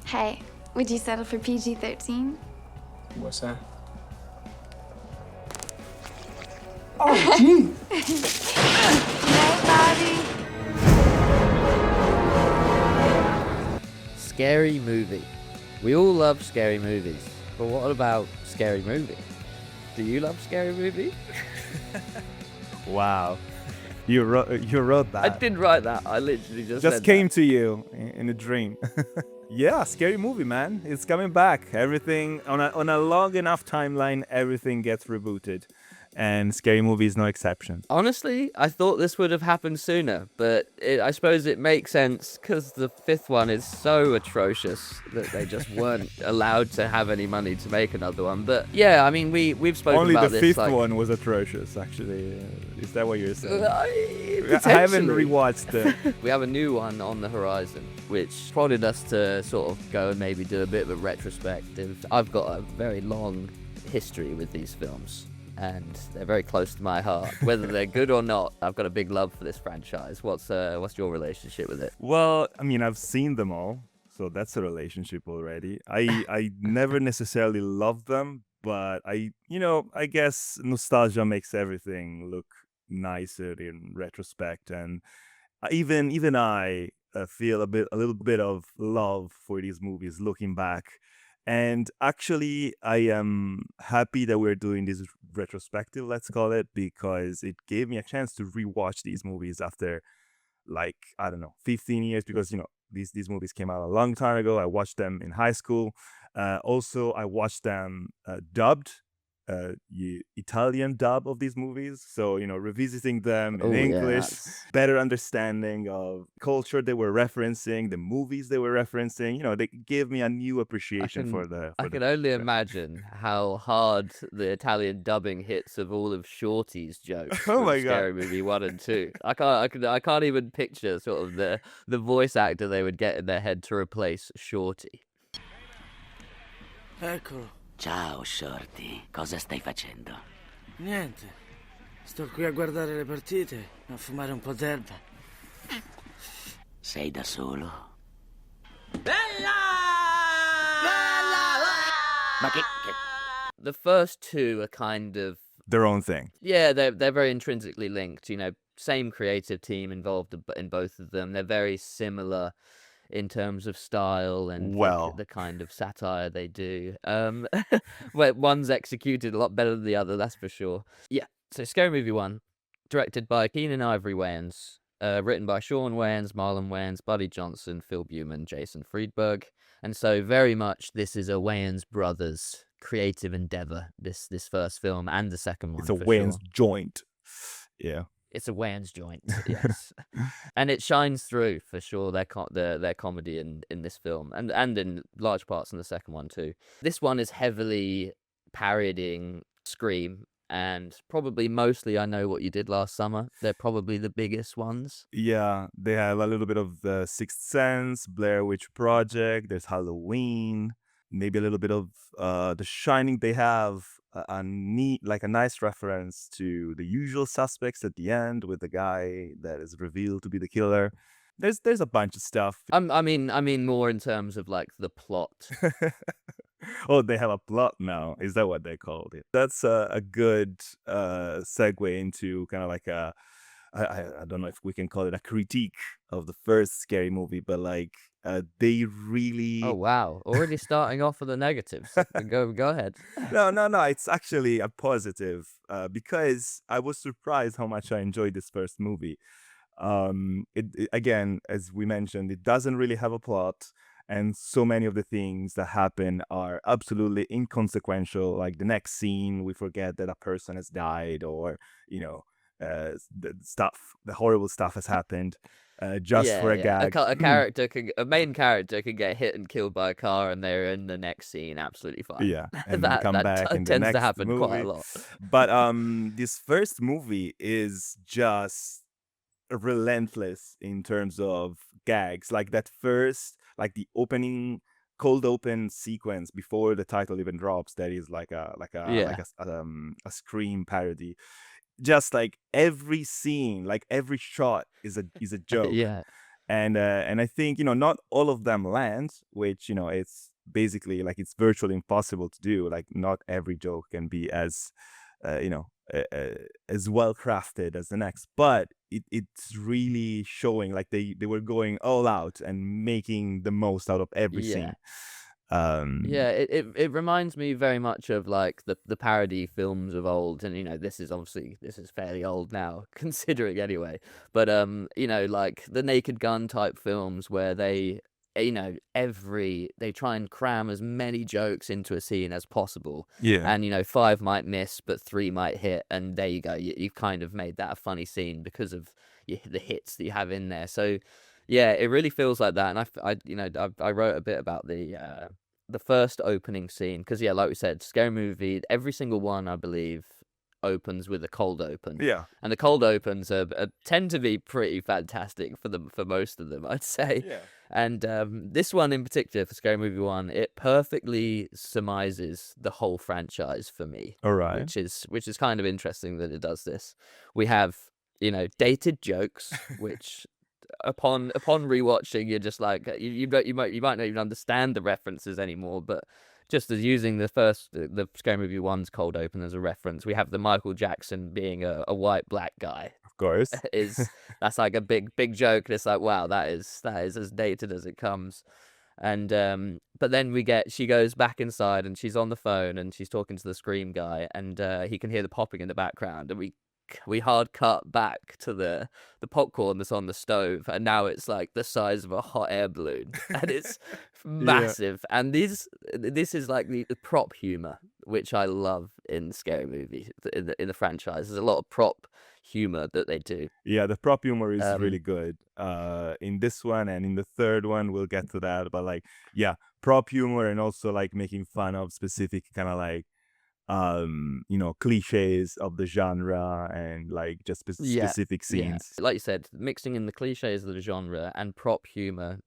Hey, would you settle for PG-13? What's that? Oh, gee! Night, Bobby. Scary movie. We all love scary movies, but what about Scary Movie? Do you love Scary Movie? Wow. You wrote that. I didn't write that. I literally just said came to you in a dream. Yeah, Scary Movie, man. It's coming back. Everything on a long enough timeline, everything gets rebooted, and Scary Movie is no exception. Honestly, I thought this would have happened sooner, but I suppose it makes sense because the fifth one is so atrocious that they just weren't allowed to have any money to make another one. But yeah, I mean, we've spoken Only about the this. fifth one was atrocious, actually. Is that what you're saying? I Potentially. haven't rewatched it. We have a new one on the horizon, which prodded us to sort of go and maybe do a bit of a retrospective. I've got a very long history with these films, and they're very close to my heart. Whether they're good or not, I've got a big love for this franchise. What's your relationship with it? Well, I mean, I've seen them all, so that's a relationship already. I never necessarily loved them, but I guess nostalgia makes everything look nicer in retrospect, and even I feel a little bit of love for these movies looking back. And actually, I am happy that we're doing this retrospective, let's call it, because it gave me a chance to rewatch these movies after, like, I don't know, 15 years, because these movies came out a long time ago. I watched them in high school. Also, I watched them dubbed, Italian dub of these movies. So, revisiting them in English, better understanding of culture they were referencing, the movies they were referencing. They gave me a new appreciation for the. I can only imagine how hard the Italian dubbing hits of all of Shorty's jokes. Oh my God. Scary Movie 1 and 2. I can't even picture sort of the voice actor they would get in their head to replace Shorty. Eccolo. Ciao, Shorty. Cosa stai facendo? Niente. Sto qui a guardare le partite, a fumare un po' d'erba. Sei da solo? Bella! Ma che... The first two are kind of their own thing. Yeah, they're very intrinsically linked. Same creative team involved in both of them. They're very similar in terms of style and the kind of satire they do. Well, one's executed a lot better than the other, that's for sure. Yeah, so Scary Movie 1, directed by Keenan Ivory Wayans, written by Sean Wayans, Marlon Wayans, Buddy Johnson, Phil Buman, Jason Friedberg. And so very much this is a Wayans brothers creative endeavor, this first film and the second one. It's a Wayans joint. Yeah. It's a Wayans joint, yes. And it shines through, for sure, their comedy in this film, and in large parts in the second one, too. This one is heavily parodying Scream, and probably mostly I Know What You Did Last Summer. They're probably the biggest ones. Yeah, they have a little bit of The Sixth Sense, Blair Witch Project, there's Halloween, maybe a little bit of The Shining. They have a nice reference to The Usual Suspects at the end with the guy that is revealed to be the killer. There's a bunch of stuff. I mean more in terms of like the plot. Oh, they have a plot now. Is that what they called it? That's a good segue into kind of like I don't know if we can call it a critique of the first Scary Movie, but like they really... Oh wow, already starting off with the negatives. Go ahead. No, it's actually a positive because I was surprised how much I enjoyed this first movie. It again, as we mentioned, it doesn't really have a plot, and so many of the things that happen are absolutely inconsequential. Like the next scene, we forget that a person has died, or the horrible stuff has happened just for a gag. A main character can get hit and killed by a car, and they're in the next scene absolutely fine. Yeah, and come back in the tends next to happen movie. quite a lot. But this first movie is just relentless in terms of gags. Like that first, like the opening cold open sequence before the title even drops, that is like a Scream parody. Just like every scene, like every shot is a joke. Yeah. And I think not all of them land, which it's basically like it's virtually impossible to do. Like not every joke can be as uh, you know as well crafted as the next, but it's really showing like they were going all out and making the most out of every Yeah. scene. um Yeah, it reminds me very much of like the parody films of old, and this is fairly old now, considering anyway. But like the Naked Gun type films where they they try and cram as many jokes into a scene as possible, yeah and 5 might miss but 3 might hit, and there you go, you've kind of made that a funny scene because of the hits that you have in there. So yeah, it really feels like that. And I wrote a bit about the first opening scene, because yeah, like we said, Scary Movie, every single one I believe opens with a cold open, yeah and the cold opens tend to be pretty fantastic for most of them, I'd say. yeah And this one in particular, for Scary Movie 1, it perfectly surmises the whole franchise for me, all right. which is kind of interesting that it does this. We have dated jokes, which upon rewatching, you're just like, you might not even understand the references anymore, but just as using the Scary Movie 1's cold open as a reference, we have the Michael Jackson being a white black guy. Of course. That's like a big joke, and it's like, wow, that is as dated as it comes. And but then she goes back inside and she's on the phone and she's talking to the Scream guy, and he can hear the popping in the background, and we hard cut back to the popcorn that's on the stove, and now it's like the size of a hot air balloon, and it's massive. And this is like the prop humor, which I love in Scary Movie, in the franchise. There's a lot of prop humor that they do. Yeah, the prop humor is really good in this one, and in the third one we'll get to that. But like, yeah, prop humor, and also like making fun of specific kind of like cliches of the genre, and like just specific scenes. Like you said, mixing in the cliches of the genre and prop humor.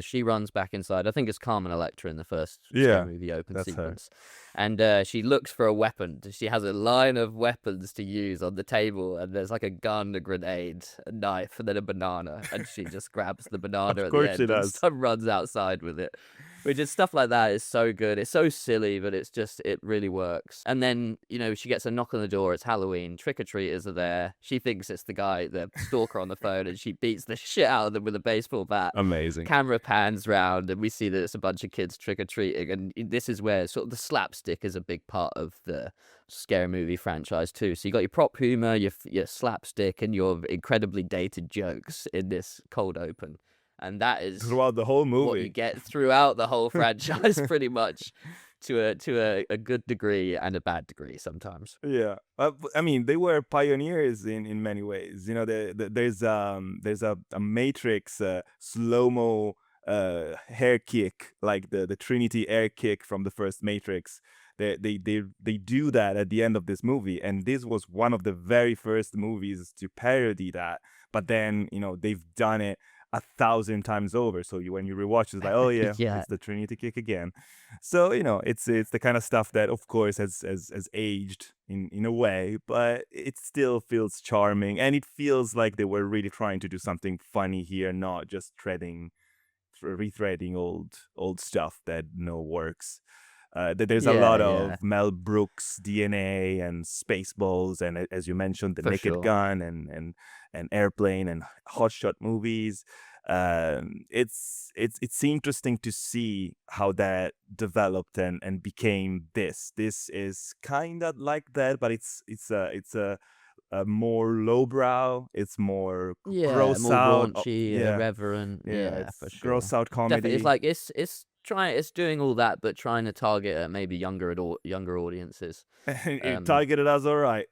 She runs back inside. I think it's Carmen Electra in the first Scary Movie open sequence. And she looks for a weapon. She has a line of weapons to use on the table, and there's like a gun, a grenade, a knife, and then a banana. And she just grabs the banana at the end and runs outside with it. Which is stuff like that is so good. It's so silly, but it really works. And then, she gets a knock on the door. It's Halloween. Trick-or-treaters are there. She thinks it's the stalker on the phone, and she beats the shit out of them with a baseball bat. Amazing. Camera pans round, and we see that it's a bunch of kids trick-or-treating. And this is where sort of the slapstick is a big part of the Scary Movie franchise too. So you got your prop humor, your slapstick, and your incredibly dated jokes in this cold open. And that is throughout the whole movie. What you get throughout the whole franchise, pretty much, to a good degree and a bad degree sometimes. Yeah, I mean, they were pioneers in many ways. There's a Matrix slow-mo hair kick, like the Trinity air kick from the first Matrix. They do that at the end of this movie, and this was one of the very first movies to parody that. But then they've done it 1,000 times over, so when you rewatch it's like, oh yeah, it's the Trinity kick again. So it's the kind of stuff that of course has aged in a way, but it still feels charming, and it feels like they were really trying to do something funny here, not just retreading old stuff that works. There's a lot of Mel Brooks DNA and Spaceballs, and as you mentioned, the Naked Gun and Airplane and Hotshot movies. It's interesting to see how that developed and became this. This is kind of like that, but it's a more lowbrow. It's more gross more out, raunchy, irreverent. Yeah, for sure. Gross out comedy. Definitely, it's like it's doing all that, but trying to target maybe younger audiences. Targeted us all right.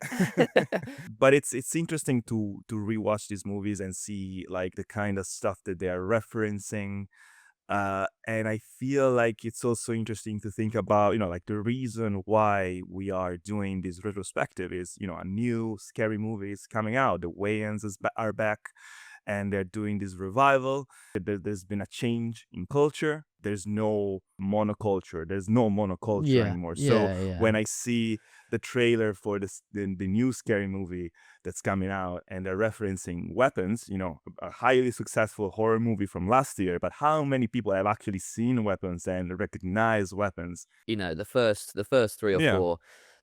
But it's interesting to rewatch these movies and see like the kind of stuff that they are referencing. And I feel like it's also interesting to think about, like the reason why we are doing this retrospective is, a new Scary Movie is coming out. The Wayans are back, and they're doing this revival. There's been a change in culture. there's no monoculture. There's no monoculture Yeah, anymore. So yeah. when I see the trailer for the new Scary Movie that's coming out, and they're referencing Weapons, a highly successful horror movie from last year, but how many people have actually seen Weapons and recognize Weapons? The first three or Yeah. four,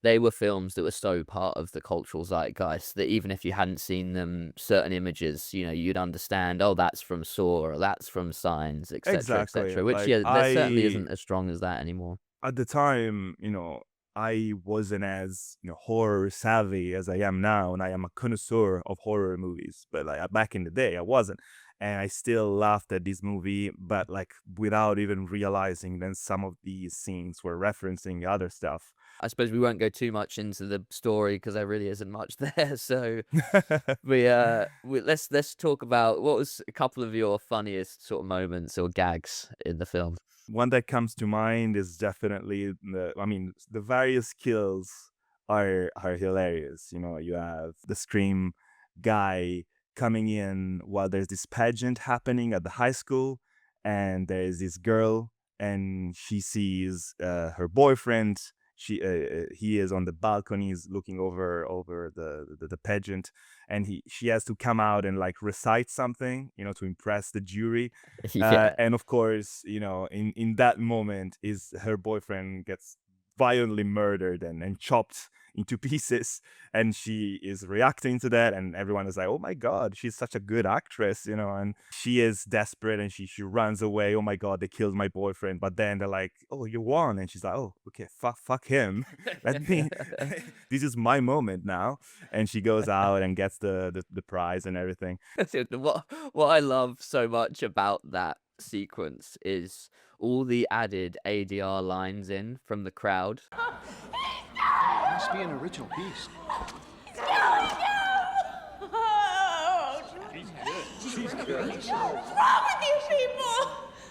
they were films that were so part of the cultural zeitgeist that even if you hadn't seen them, certain images, you'd understand, oh, that's from Saw, or that's from Signs, etc., Exactly. etc. Which, Like, there certainly isn't as strong as that anymore. At the time, I wasn't as horror savvy as I am now, and I am a connoisseur of horror movies. But like back in the day, I wasn't, and I still laughed at this movie, but like without even realizing then some of these scenes were referencing other stuff. I suppose we won't go too much into the story because there really isn't much there. So let's talk about what was a couple of your funniest sort of moments or gags in the film. One that comes to mind is definitely the various kills are hilarious. You have the Scream guy coming in while there's this pageant happening at the high school, and there's this girl, and she sees her boyfriend. He is on the balcony, he's looking over the pageant, and she has to come out and like recite something, to impress the jury. Yeah. And of course, in that moment, her boyfriend gets violently murdered and chopped into pieces, and she is reacting to that, and everyone is like, oh my god, she's such a good actress, and she is desperate, and she runs away. Oh my god, they killed my boyfriend. But then they're like, oh, you won, and she's like, oh, okay, fuck him. Let me this is my moment now. And she goes out and gets the prize and everything. What I love so much about that sequence is all the added ADR lines in from the crowd. Must be an original piece.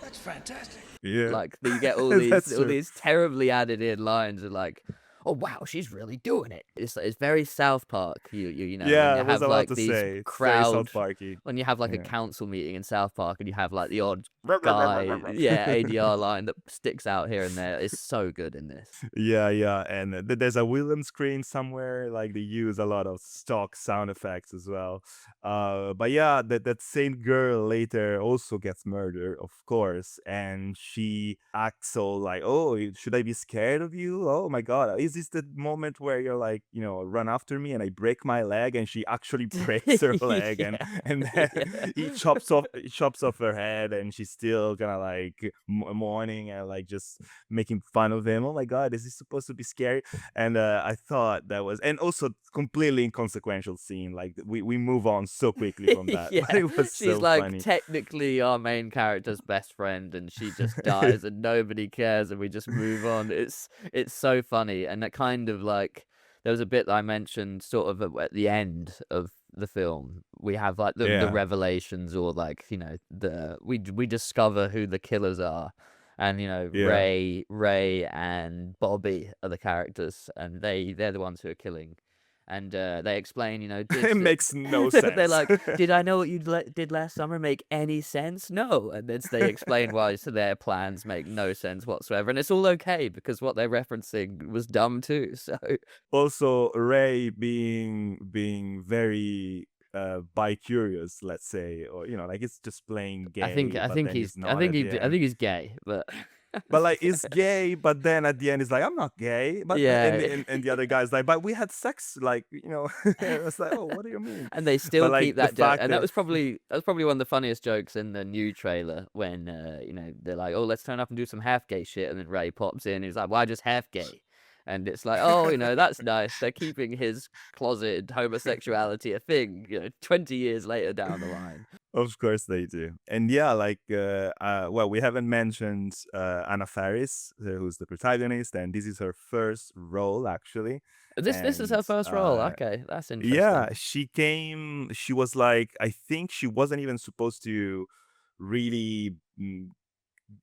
That's fantastic. Yeah. Like you get all these terribly added in lines of like, oh wow, she's really doing it. It's very South Park. You know, Yeah, when I you was have about like to these say, it's very crowd, South Parky. when you have like a Yeah. council meeting in South Park and you have like the odd guy, ADR line that sticks out here and there. It's so good in this. Yeah, and there's a William screen somewhere. Like they use a lot of stock sound effects as well. But yeah, that same girl later also gets murdered, of course, and she acts all like, "Oh, should I be scared of you? Oh my God, is this the moment where you're like, run after me and I break my leg?" And she actually breaks her leg, Yeah. and then he chops off her head, and she's still gonna like mourning and like just making fun of him. Oh my god, is this supposed to be scary? And I thought that was, and also completely inconsequential scene. Like we move on so quickly from that. Yeah. But it was She's so like funny. technically our main character's best friend, and she just dies and nobody cares, and we just move on. It's so funny, and that kind of like, there was a bit that I mentioned sort of at the end of the film. We have like the Yeah. revelations, or like, we discover who the killers are. And Yeah. Ray and Bobby are the characters, and they're the ones who are killing. And they explain, It makes no sense. they're like, did I know what you did last summer make any sense? No. And then they explain why their plans make no sense whatsoever. And it's all okay because what they're referencing was dumb too. So Also, Ray being very bi-curious, let's say, or like it's just playing gay. I think but then he's not at the end. he's gay, but But like it's gay, but then at the end it's like, I'm not gay. But Yeah. and the other guy's like, but we had sex, like, it's like, oh, what do you mean? and they still But, like, keep the that joke. fact And that that- was probably one of the funniest jokes in the new trailer when they're like, oh, let's turn up and do some half gay shit, and then Ray pops in and he's like, why just half gay? And it's like, oh, that's nice. They're keeping his closeted homosexuality a thing, 20 years later down the line. Of course they do. And yeah, like, well, we haven't mentioned Anna Faris, who's the protagonist, and this is her first role, actually. This is her And, first role. Okay, that's interesting. Yeah, she was like, I think she wasn't even supposed to really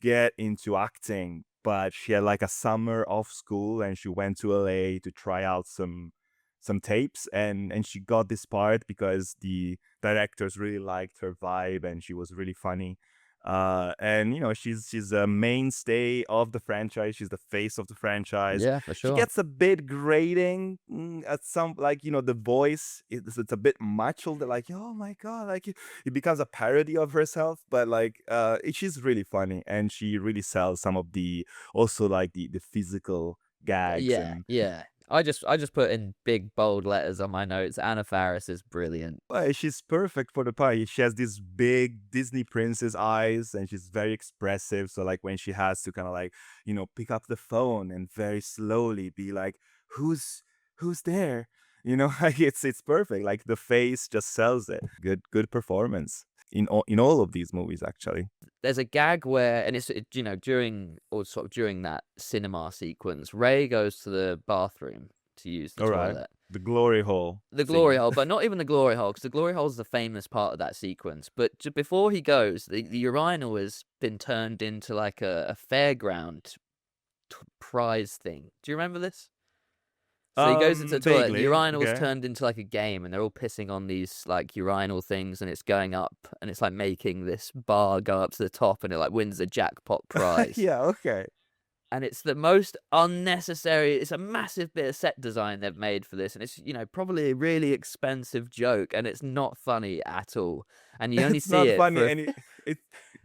get into acting, but she had like a summer off school, and she went to LA to try out some tapes, and she got this part because the directors really liked her vibe and she was really funny. And she's a mainstay of the franchise. She's the face of the franchise. Yeah, for She sure. gets a bit grating at some, like, the voice. It's a bit much. Like, oh my god, like it becomes a parody of herself. But like, she's really funny, and she really sells some of the also like the physical gags Yeah, and. yeah. I just put in big bold letters on my notes. Anna Faris is brilliant. She's perfect for the part. She has these big Disney princess eyes, and she's very expressive. So like when she has to kind of like, pick up the phone and very slowly be like, who's there? Like it's perfect. Like the face just sells it. Good performance in all of these movies, actually. There's a gag where, and it's during that cinema sequence, Ray goes to the bathroom to use the All right. toilet. The glory hole. The glory hole, but not even the glory hole, because the glory hole is the famous part of that sequence. But before he goes, the urinal has been turned into like a fairground prize thing. Do you remember this? So he goes into the toilet, the urinal is turned into like a game, and they're all pissing on these like urinal things, and it's going up, and it's like making this bar go up to the top, and it like wins a jackpot prize. Yeah, okay. And it's the most unnecessary. It's a massive bit of set design they've made for this, and it's probably a really expensive joke, and it's not funny at all. And you only It's see not it funny, for and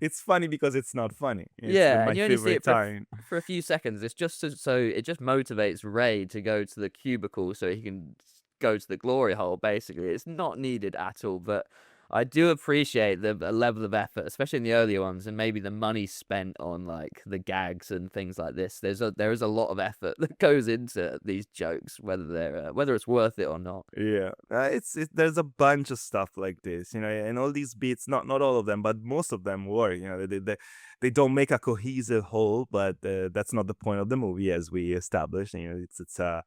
it's funny because it's not funny. It's yeah, my and you only see favorite it time. for a few seconds. It's just so it just motivates Ray to go to the cubicle so he can go to the glory hole. Basically, it's not needed at all, but I do appreciate the level of effort, especially in the earlier ones, and maybe the money spent on like the gags and things like this. There is a lot of effort that goes into these jokes, whether it's worth it or not. Yeah, there's a bunch of stuff like this, and all these beats, not all of them, but most of them work. They don't make a cohesive whole, but that's not the point of the movie, as we established. It's a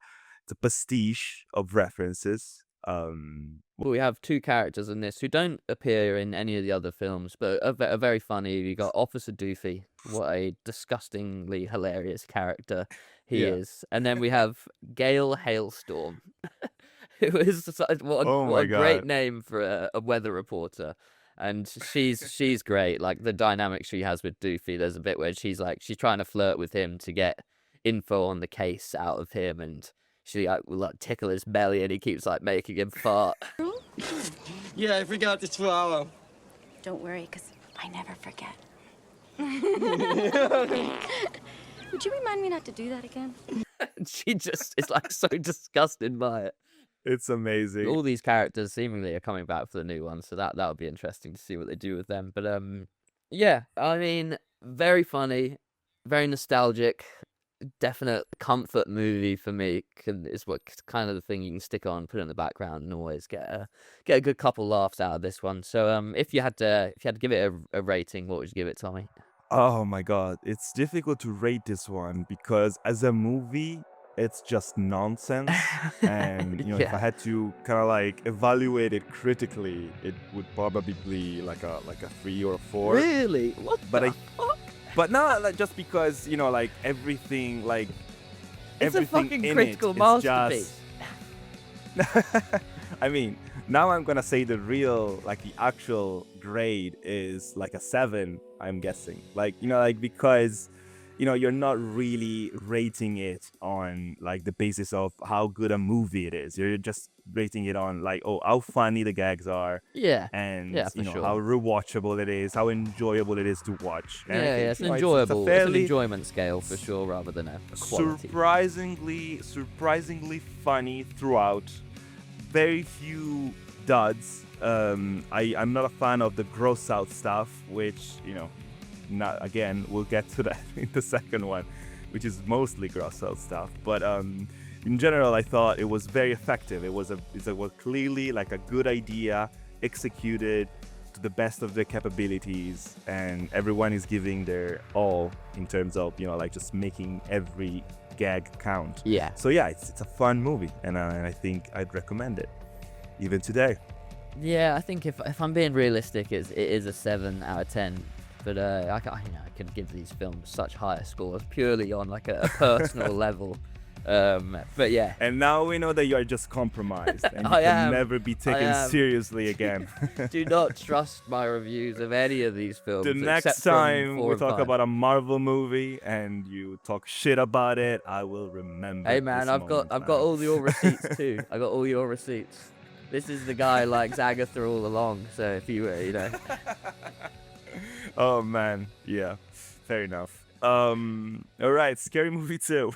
pastiche of references. Well, we have two characters in this who don't appear in any of the other films, but are very funny. You got Officer Doofy, what a disgustingly hilarious character he Yeah. is, and then we have Gail Hailstorm, who is what a great God. name for a weather reporter. And she's great. Like the dynamic she has with Doofy. There's a bit where she's trying to flirt with him to get info on the case out of him, and she will tickle his belly, and he keeps making him fart. Yeah, I forgot to swallow. Don't worry, because I never forget. Would you remind me not to do that again? She just is so disgusted by it. It's amazing. All these characters seemingly are coming back for the new one, so that would be interesting to see what they do with them. But yeah, I mean, very funny, very nostalgic, definite comfort movie for me. Is what kind of the thing you can stick on, put in the background, and always get a good couple laughs out of this one. So if you had to give it a rating, what would you give it, Tommy? Oh my god, it's difficult to rate this one because as a movie, it's just nonsense. And if I had to kind of evaluate it critically, it would probably be like a 3 or a 4. Really? What? But But not just because everything It's everything a fucking in critical it is masterpiece. just. I mean, now I'm gonna say the actual grade is a 7. I'm guessing, because you're not really rating it on the basis of how good a movie it is. You're just rating it on how funny the gags are. Yeah. And Yeah, for sure. how rewatchable it is, how enjoyable it is to watch. And I think, It's enjoyable. It's an fairly enjoyment scale for sure, rather than a quality. surprisingly funny throughout. Very few duds. I'm not a fan of the gross out stuff, which not again. We'll get to that in the second one, which is mostly gross out stuff. But in general, I thought it was very effective. It was clearly a good idea executed to the best of their capabilities, and everyone is giving their all in terms of just making every gag count. Yeah. So yeah, it's a fun movie, and I think I'd recommend it even today. Yeah, I think if I'm being realistic, it is a 7 out of 10. But I could give these films such higher scores purely on a personal level. But yeah. And now we know that you are just compromised and you I can am. never be taken am. seriously again. Do not trust my reviews of any of these films. The next except from time 4 we and talk 5. about a Marvel movie and you talk shit about it, I will remember. Hey man, this I've got moment, all your receipts too. I got all your receipts. This is the guy like Agatha all along. So if you were, you know. Oh man, yeah, fair enough. All right, Scary Movie 2.